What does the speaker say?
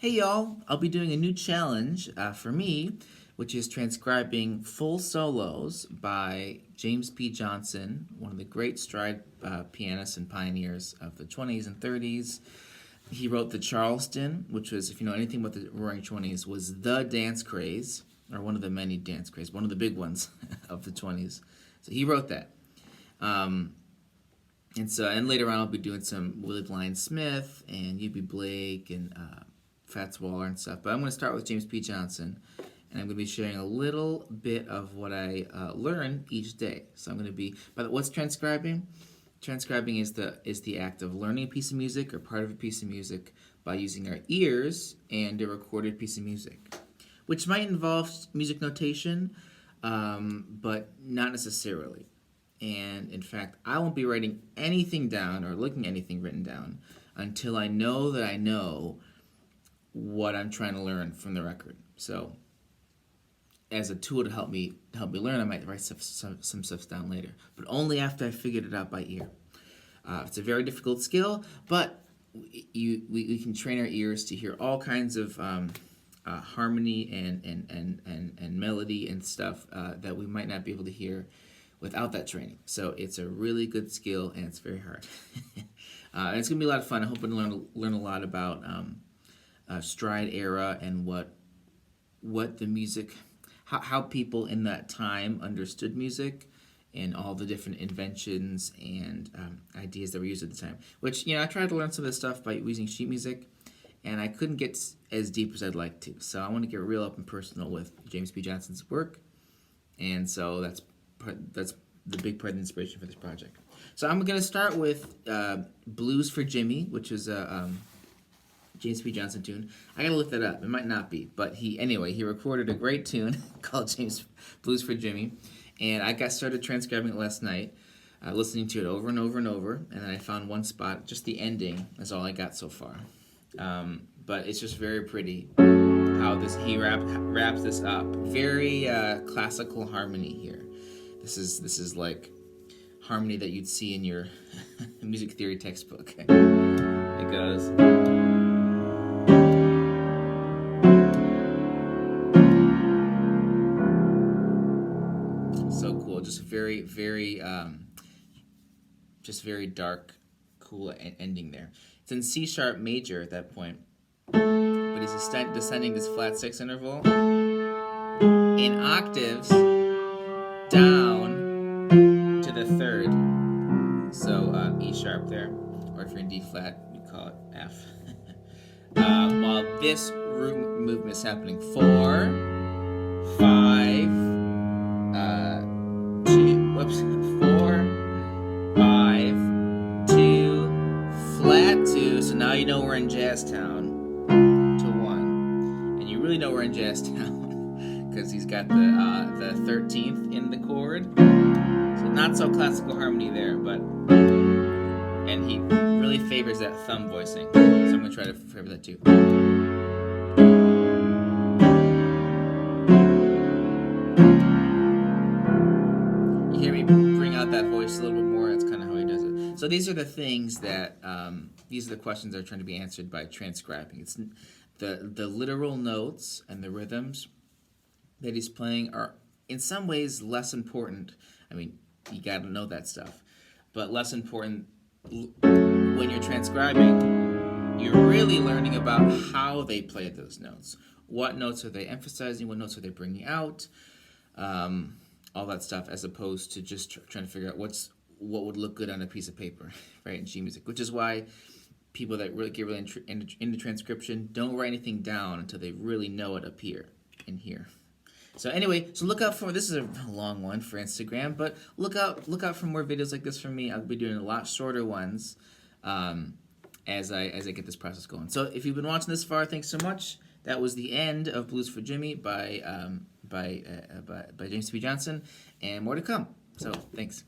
Hey y'all, I'll be doing a new challenge for me, which is transcribing full solos by James P. Johnson, one of the great stride pianists and pioneers of the 20s and 30s. He wrote the Charleston, which was, if you know anything about the Roaring Twenties, was the dance craze, or one of the many dance craze, one of the big ones of the 20s. So he wrote that. And later on I'll be doing some Willie Blind Smith and U.B. Blake and Fats Waller and stuff. But I'm going to start with James P. Johnson, and I'm going to be sharing a little bit of what I learn each day. So I'm going to be, what's transcribing? Transcribing is the act of learning a piece of music or part of a piece of music by using our ears and a recorded piece of music, which might involve music notation, but not necessarily. And in fact, I won't be writing anything down or looking at anything written down until I know that I know what I'm trying to learn from the record. So as a tool to help me learn, I might write some stuff down later, but only after I figured it out by ear. It's a very difficult skill, but we can train our ears to hear all kinds of harmony and melody and stuff that we might not be able to hear without that training. So it's a really good skill, and it's very hard. And it's gonna be a lot of fun. I hope to learn a lot about stride era and what the music, how people in that time understood music, and all the different inventions and ideas that were used at the time. Which, I tried to learn some of this stuff by using sheet music, and I couldn't get as deep as I'd like to. So I want to get real up and personal with James P. Johnson's work, and so that's the big part of the inspiration for this project. So I'm going to start with Blues for Jimmy, which is a James P. Johnson tune. I gotta look that up. It might not be, but he recorded a great tune called Blues for Jimmy, and I got started transcribing it last night, listening to it over and over and over, and then I found one spot, just the ending is all I got so far. But it's just very pretty how he wraps this up. Very classical harmony here. This is like harmony that you'd see in your music theory textbook. It goes. So cool, just very, very, just very dark, cool ending there. It's in C sharp major at that point, but he's descending this flat six interval in octaves down to the third. So E sharp there, or if you're in D flat, you call it F. While this movement is happening 4, 5. 4, 5, 2, flat 2, so now you know we're in Jazztown, to 1. And you really know we're in Jazztown, because he's got the 13th in the chord, so not so classical harmony there, and he really favors that thumb voicing, so I'm going to try to favor that too. That voice a little bit more. That's kind of how he does it. So these are the things that these are the questions that are trying to be answered by transcribing. It's the literal notes and the rhythms that he's playing are in some ways less important. I mean, you got to know that stuff, but less important when you're transcribing. You're really learning about how they play those notes. What notes are they emphasizing? What notes are they bringing out? All that stuff, as opposed to just trying to figure out what would look good on a piece of paper, right, in sheet music. Which is why people that really get really into transcription don't write anything down until they really know it up here and here. So anyway, so look out for, this is a long one for Instagram, but look out for more videos like this from me. I'll be doing a lot shorter ones as I get this process going. So if you've been watching this far, thanks so much. That was the end of Blues for Jimmy by James P. Johnson, and more to come. So, thanks.